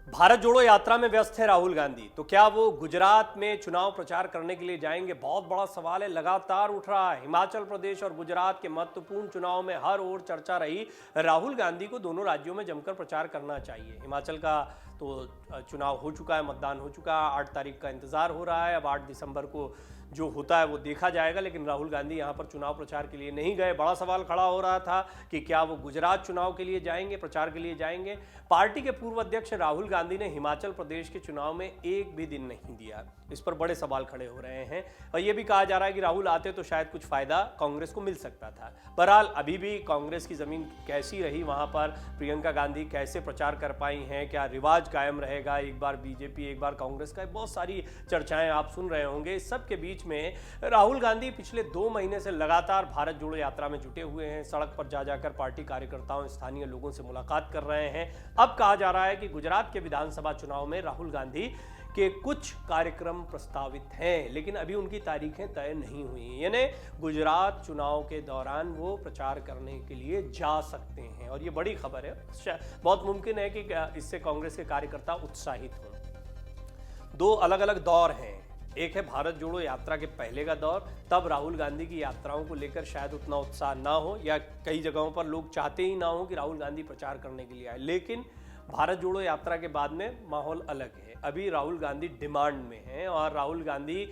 भारत जोड़ो यात्रा में व्यस्त है राहुल गांधी। तो क्या वो गुजरात में चुनाव प्रचार करने के लिए जाएंगे? बहुत बड़ा सवाल है, लगातार उठ रहा है। हिमाचल प्रदेश और गुजरात के महत्वपूर्ण चुनाव में हर ओर चर्चा रही। राहुल गांधी को दोनों राज्यों में जमकर प्रचार करना चाहिए। हिमाचल का तो चुनाव हो चुका है, मतदान हो चुका है, 8 तारीख का इंतजार हो रहा है। अब 8 दिसंबर को जो होता है वो देखा जाएगा। लेकिन राहुल गांधी यहाँ पर चुनाव प्रचार के लिए नहीं गए। बड़ा सवाल खड़ा हो रहा था कि क्या वो गुजरात चुनाव के लिए जाएंगे, प्रचार के लिए जाएंगे। पार्टी के पूर्व अध्यक्ष राहुल गांधी ने हिमाचल प्रदेश के चुनाव में एक भी दिन नहीं दिया। इस पर बड़े सवाल खड़े हो रहे हैं और ये भी कहा जा रहा है कि राहुल आते तो शायद कुछ फायदा कांग्रेस को मिल सकता था। बहरहाल अभी भी कांग्रेस की जमीन कैसी रही, वहां पर प्रियंका गांधी कैसे प्रचार कर पाई हैं, क्या रिवाज कायम रहेगा, एक बार बीजेपी एक बार कांग्रेस का, बहुत सारी चर्चाएं आप सुन रहे होंगे। इस सब के बीच में राहुल गांधी पिछले 2 महीने से लगातार भारत जोड़ो यात्रा में जुटे हुए हैं। सड़क पर जा जाकर पार्टी कार्यकर्ताओं, स्थानीय लोगों से मुलाकात कर रहे हैं। अब कहा जा रहा है कि गुजरात के विधानसभा चुनाव में राहुल गांधी के कुछ कार्यक्रम प्रस्तावित हैं, लेकिन अभी उनकी तारीखें तय नहीं हुई। यानी गुजरात चुनाव के दौरान वो प्रचार करने के लिए जा सकते हैं और ये बड़ी खबर है। बहुत मुमकिन है कि इससे कांग्रेस के कार्यकर्ता उत्साहित हों। 2 अलग अलग दौर हैं। एक है भारत जोड़ो यात्रा के पहले का दौर, तब राहुल गांधी की यात्राओं को लेकर शायद उतना उत्साह ना हो, या कई जगहों पर लोग चाहते ही ना हो कि राहुल गांधी प्रचार करने के लिए आए। लेकिन भारत जोड़ो यात्रा के बाद में माहौल अलग है। अभी राहुल गांधी डिमांड में हैं और राहुल गांधी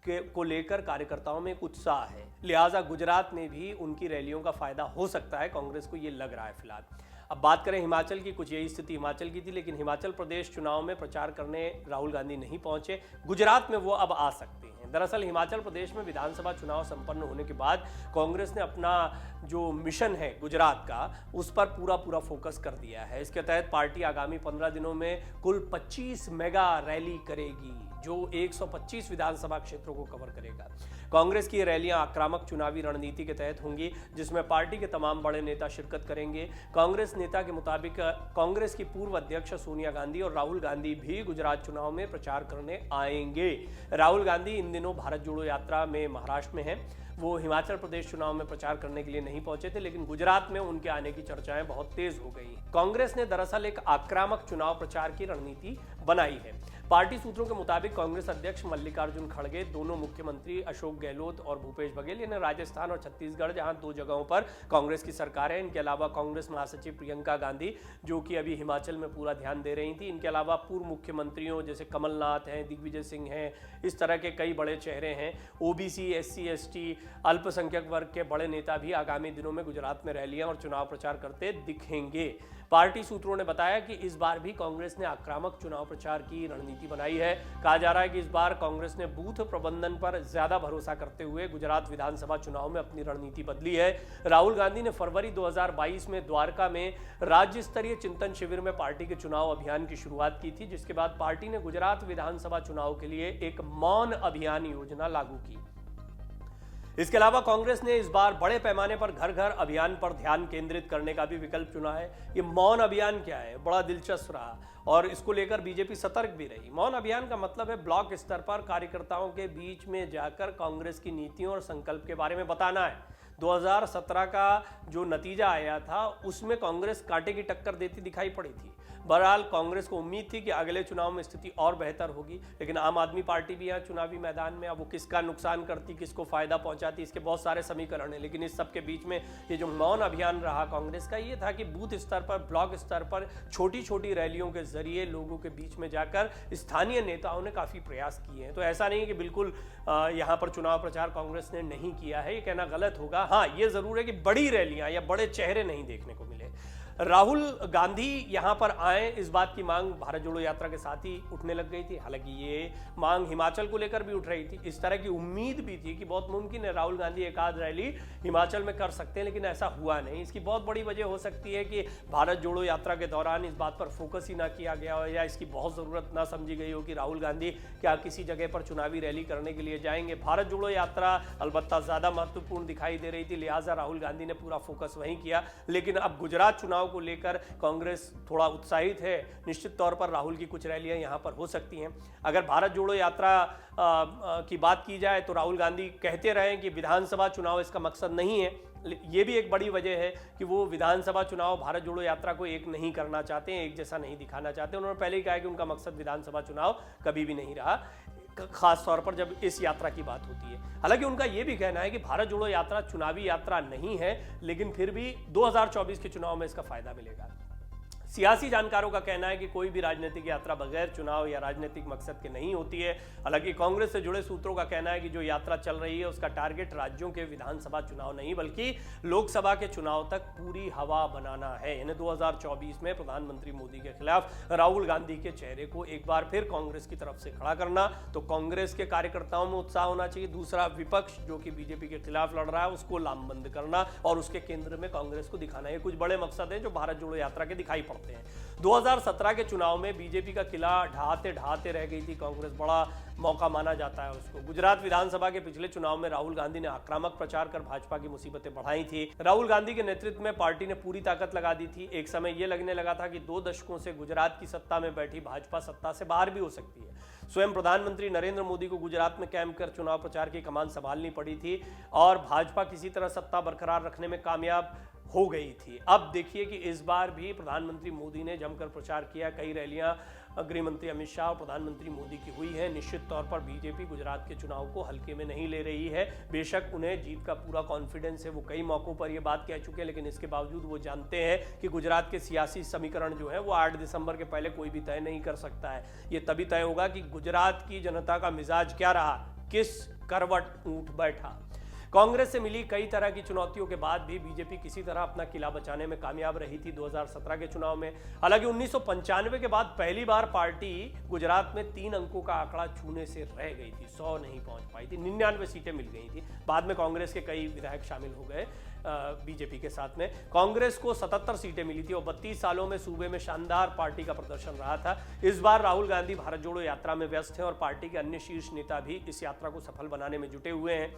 को लेकर कार्यकर्ताओं में एक उत्साह है। लिहाजा गुजरात में भी उनकी रैलियों का फायदा हो सकता है, कांग्रेस को ये लग रहा है फिलहाल। अब बात करें हिमाचल की, कुछ यही स्थिति हिमाचल की थी, लेकिन हिमाचल प्रदेश चुनाव में प्रचार करने राहुल गांधी नहीं पहुंचे। गुजरात में वो अब आ सकते हैं। दरअसल हिमाचल प्रदेश में विधानसभा चुनाव संपन्न होने के बाद कांग्रेस ने अपना जो मिशन है गुजरात का, उस पर पूरा फोकस कर दिया है। इसके तहत पार्टी आगामी 15 दिनों में कुल 25 मेगा रैली करेगी, जो 125 विधानसभा क्षेत्रों को कवर करेगा। कांग्रेस की रैलियां आक्रामक चुनावी रणनीति के तहत होंगी, जिसमें पार्टी के तमाम बड़े नेता शिरकत करेंगे। कांग्रेस नेता के मुताबिक कांग्रेस की पूर्व अध्यक्ष सोनिया गांधी और राहुल गांधी भी गुजरात चुनाव में प्रचार करने आएंगे। राहुल गांधी इन दिनों भारत जोड़ो यात्रा में महाराष्ट्र में हैं। वो हिमाचल प्रदेश चुनाव में प्रचार करने के लिए नहीं पहुंचे थे, लेकिन गुजरात में उनके आने की चर्चाएं बहुत तेज हो गई। कांग्रेस ने दरअसल एक आक्रामक चुनाव प्रचार की रणनीति बनाई है। पार्टी सूत्रों के मुताबिक कांग्रेस अध्यक्ष मल्लिकार्जुन खड़गे, दोनों मुख्यमंत्री अशोक गहलोत और भूपेश बघेल, यानी राजस्थान और छत्तीसगढ़, जहां 2 जगहों पर कांग्रेस की सरकार है। इनके अलावा कांग्रेस महासचिव प्रियंका गांधी, जो कि अभी हिमाचल में पूरा ध्यान दे रही थी। इनके अलावा पूर्व मुख्यमंत्रियों जैसे कमलनाथ हैं, दिग्विजय सिंह हैं, इस तरह के कई बड़े चेहरे हैं। ओबीसी, एससी, एसटी, अल्पसंख्यक वर्ग के बड़े नेता भी आगामी दिनों में गुजरात में रैलियां और चुनाव प्रचार करते दिखेंगे। पार्टी सूत्रों ने बताया कि इस बार भी कांग्रेस ने आक्रामक चुनाव प्रचार की रणनीति बनाई है। कहा जा रहा है कि इस बार कांग्रेस ने बूथ प्रबंधन पर ज्यादा भरोसा करते हुए गुजरात विधानसभा चुनाव में अपनी रणनीति बदली है। राहुल गांधी ने फरवरी 2022 में द्वारका में राज्य स्तरीय चिंतन शिविर में पार्टी के चुनाव अभियान की शुरुआत की थी, जिसके बाद पार्टी ने गुजरात विधानसभा चुनाव के लिए एक मौन अभियान योजना लागू की। इसके अलावा कांग्रेस ने इस बार बड़े पैमाने पर घर घर अभियान पर ध्यान केंद्रित करने का भी विकल्प चुना है। ये मौन अभियान क्या है, बड़ा दिलचस्प रहा और इसको लेकर बीजेपी सतर्क भी रही। मौन अभियान का मतलब है ब्लॉक स्तर पर कार्यकर्ताओं के बीच में जाकर कांग्रेस की नीतियों और संकल्प के बारे में बताना है। 2017 का जो नतीजा आया था उसमें कांग्रेस कांटे की टक्कर देती दिखाई पड़ी थी। बहरहाल कांग्रेस को उम्मीद थी कि अगले चुनाव में स्थिति और बेहतर होगी, लेकिन आम आदमी पार्टी भी यहाँ चुनावी मैदान में, अब वो किसका नुकसान करती, किसको फायदा पहुंचाती, इसके बहुत सारे समीकरण हैं। लेकिन इस सब के बीच में ये जो मौन अभियान रहा कांग्रेस का, ये था कि बूथ स्तर पर, ब्लॉक स्तर पर छोटी छोटी रैलियों के जरिए लोगों के बीच में जाकर स्थानीय नेताओं ने काफी प्रयास किए हैं। तो ऐसा नहीं है कि बिल्कुल यहाँ पर चुनाव प्रचार कांग्रेस ने नहीं किया है, ये कहना गलत होगा। हाँ, ये जरूर है कि बड़ी रैलियां या बड़े चेहरे नहीं देखने को मिले। राहुल गांधी यहां पर आए, इस बात की मांग भारत जोड़ो यात्रा के साथ ही उठने लग गई थी। हालांकि ये मांग हिमाचल को लेकर भी उठ रही थी। इस तरह की उम्मीद भी थी कि बहुत मुमकिन है राहुल गांधी एक आध रैली हिमाचल में कर सकते हैं, लेकिन ऐसा हुआ नहीं। इसकी बहुत बड़ी वजह हो सकती है कि भारत जोड़ो यात्रा के दौरान इस बात पर फोकस ही ना किया गया हो, या इसकी बहुत ज़रूरत ना समझी गई हो कि राहुल गांधी क्या किसी जगह पर चुनावी रैली करने के लिए जाएंगे। भारत जोड़ो यात्रा अलबत्ता ज़्यादा महत्वपूर्ण दिखाई दे रही थी, लिहाजा राहुल गांधी ने पूरा फोकस वहीं किया। लेकिन अब गुजरात चुनाव को लेकर कांग्रेस थोड़ा उत्साहित है। निश्चित तौर पर राहुल की कुछ रैलियां यहां पर हो सकती हैं। अगर भारत जोड़ो यात्रा की बात की जाए तो राहुल गांधी कहते रहे कि विधानसभा चुनाव इसका मकसद नहीं है, ये भी एक बड़ी वजह है कि वो विधानसभा चुनाव भारत जोड़ो यात्रा को एक नहीं करना चाहते हैं, एक जैसा नहीं दिखाना चाहते। उन्होंने पहले ही कहा कि उनका मकसद विधानसभा चुनाव कभी भी नहीं रहा, खास तौर पर जब इस यात्रा की बात होती है। हालांकि उनका यह भी कहना है कि भारत जोड़ो यात्रा चुनावी यात्रा नहीं है, लेकिन फिर भी 2024 के चुनाव में इसका फायदा मिलेगा। सियासी जानकारों का कहना है कि कोई भी राजनीतिक यात्रा बगैर चुनाव या राजनीतिक मकसद के नहीं होती है। हालांकि कांग्रेस से जुड़े सूत्रों का कहना है कि जो यात्रा चल रही है उसका टारगेट राज्यों के विधानसभा चुनाव नहीं बल्कि लोकसभा के चुनाव तक पूरी हवा बनाना है। यानी 2024 में प्रधानमंत्री मोदी के खिलाफ राहुल गांधी के चेहरे को एक बार फिर कांग्रेस की तरफ से खड़ा करना। तो कांग्रेस के कार्यकर्ताओं में उत्साह होना चाहिए। दूसरा, विपक्ष जो कि बीजेपी के खिलाफ लड़ रहा है उसको लामबंद करना और उसके केंद्र में कांग्रेस को दिखाना। ये कुछ बड़े मकसद हैं जो भारत जोड़ो यात्रा के दिखाई पड़ते हैं। 2017 के चुनाव में बीजेपी का किला ढहाते ढहाते रह गई थी कांग्रेस, बड़ा मौका माना जाता है उसको। गुजरात विधानसभा के पिछले चुनाव में राहुल गांधी ने आक्रामक प्रचार कर भाजपा की मुसीबतें बढ़ाई थी। राहुल गांधी के नेतृत्व में पार्टी ने पूरी ताकत लगा दी थी। एक समय यह लगने लगा था कि 2 दशकों से गुजरात की सत्ता में बैठी भाजपा सत्ता से बाहर भी हो सकती है। स्वयं प्रधानमंत्री नरेंद्र मोदी को गुजरात में कैंप कर चुनाव प्रचार की कमान संभालनी पड़ी थी और भाजपा किसी तरह सत्ता बरकरार रखने में कामयाब हो गई थी। अब देखिए कि इस बार भी प्रधानमंत्री मोदी ने जमकर प्रचार किया। कई रैलियां गृह मंत्री अमित शाह और प्रधानमंत्री मोदी की हुई है। निश्चित तौर पर बीजेपी गुजरात के चुनाव को हल्के में नहीं ले रही है। बेशक उन्हें जीत का पूरा कॉन्फिडेंस है, वो कई मौकों पर ये बात कह चुके हैं, लेकिन इसके बावजूद वो जानते हैं कि गुजरात के सियासी समीकरण जो है वो 8 दिसंबर के पहले कोई भी तय नहीं कर सकता है। ये तभी तय होगा कि गुजरात की जनता का मिजाज क्या रहा, किस करवट ऊंट बैठा। कांग्रेस से मिली कई तरह की चुनौतियों के बाद भी बीजेपी किसी तरह अपना किला बचाने में कामयाब रही थी 2017 के चुनाव में। हालांकि 1995 के बाद पहली बार पार्टी गुजरात में 3 अंकों का आंकड़ा छूने से रह गई थी, 100 नहीं पहुंच पाई थी, 99 सीटें मिल गई थी। बाद में कांग्रेस के कई विधायक शामिल हो गए बीजेपी के साथ में। कांग्रेस को 77 सीटें मिली थी और 32 सालों में सूबे में शानदार पार्टी का प्रदर्शन रहा था। इस बार राहुल गांधी भारत जोड़ो यात्रा में व्यस्त हैं और पार्टी के अन्य शीर्ष नेता भी इस यात्रा को सफल बनाने में जुटे हुए हैं।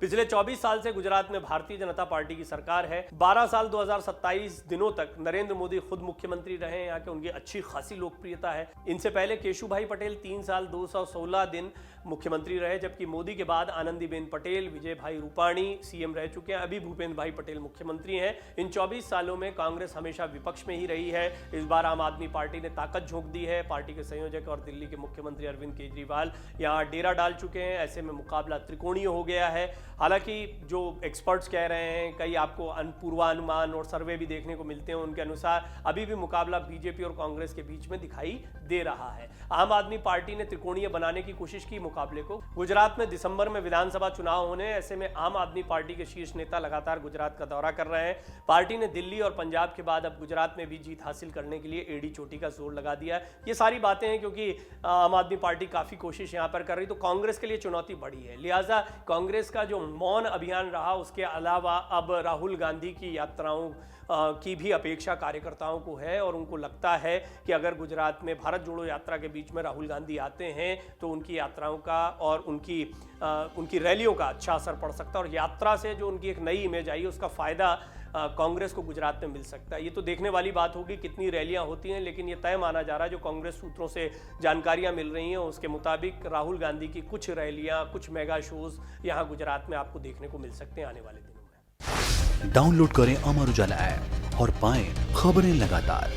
पिछले 24 साल से गुजरात में भारतीय जनता पार्टी की सरकार है। 12 साल 2027 दिनों तक नरेंद्र मोदी खुद मुख्यमंत्री रहे हैं। यहाँ के उनकी अच्छी खासी लोकप्रियता है। इनसे पहले केशुभाई पटेल 3 साल 216 दिन मुख्यमंत्री रहे, जबकि मोदी के बाद आनंदीबेन पटेल, विजय भाई रूपाणी सीएम रह चुके हैं। अभी भूपेंद्र भाई पटेल मुख्यमंत्री हैं। इन 24 सालों में कांग्रेस हमेशा विपक्ष में ही रही है। इस बार आम आदमी पार्टी ने ताकत झोंक दी है। पार्टी के संयोजक और दिल्ली के मुख्यमंत्री अरविंद केजरीवाल यहाँ डेरा डाल चुके हैं। ऐसे में मुकाबला त्रिकोणीय हो गया है। हालांकि जो एक्सपर्ट्स कह रहे हैं, कई आपको पूर्वानुमान और सर्वे भी देखने को मिलते हैं, उनके अनुसार अभी भी मुकाबला बीजेपी और कांग्रेस के बीच में दिखाई दे रहा है। आम आदमी पार्टी ने त्रिकोणीय बनाने की कोशिश की मुकाबले को। गुजरात में दिसंबर में विधानसभा चुनाव होने, ऐसे में आम आदमी पार्टी के शीर्ष नेता लगातार गुजरात का दौरा कर रहे हैं। पार्टी ने दिल्ली और पंजाब के बाद अब गुजरात में भी जीत हासिल करने के लिए एड़ी चोटी का जोर लगा दिया है। ये सारी बातें हैं क्योंकि आम आदमी पार्टी काफी कोशिश यहां पर कर रही, तो कांग्रेस के लिए चुनौती बड़ी है। लिहाजा कांग्रेस का जो मौन अभियान रहा, उसके अलावा अब राहुल गांधी की यात्राओं की भी अपेक्षा कार्यकर्ताओं को है और उनको लगता है कि अगर गुजरात में भारत जोड़ो यात्रा के बीच में राहुल गांधी आते हैं तो उनकी यात्राओं का और उनकी रैलियों का अच्छा असर पड़ सकता है और यात्रा से जो उनकी एक नई इमेज आई उसका फायदा कांग्रेस को गुजरात में मिल सकता है। ये तो देखने वाली बात होगी कितनी रैलियां होती हैं, लेकिन ये तय माना जा रहा है, जो कांग्रेस सूत्रों से जानकारियां मिल रही हैं उसके मुताबिक राहुल गांधी की कुछ रैलियां, कुछ मेगा शोज यहां गुजरात में आपको देखने को मिल सकते हैं आने वाले दिनों में। डाउनलोड करें अमर उजाला ऐप और पाएं खबरें लगातार।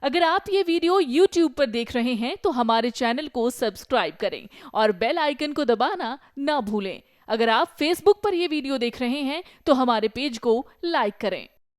अगर आप ये वीडियो YouTube पर देख रहे हैं तो हमारे चैनल को सब्सक्राइब करें और बेल आइकन को दबाना ना भूलें। अगर आप Facebook पर ये वीडियो देख रहे हैं तो हमारे पेज को लाइक करें।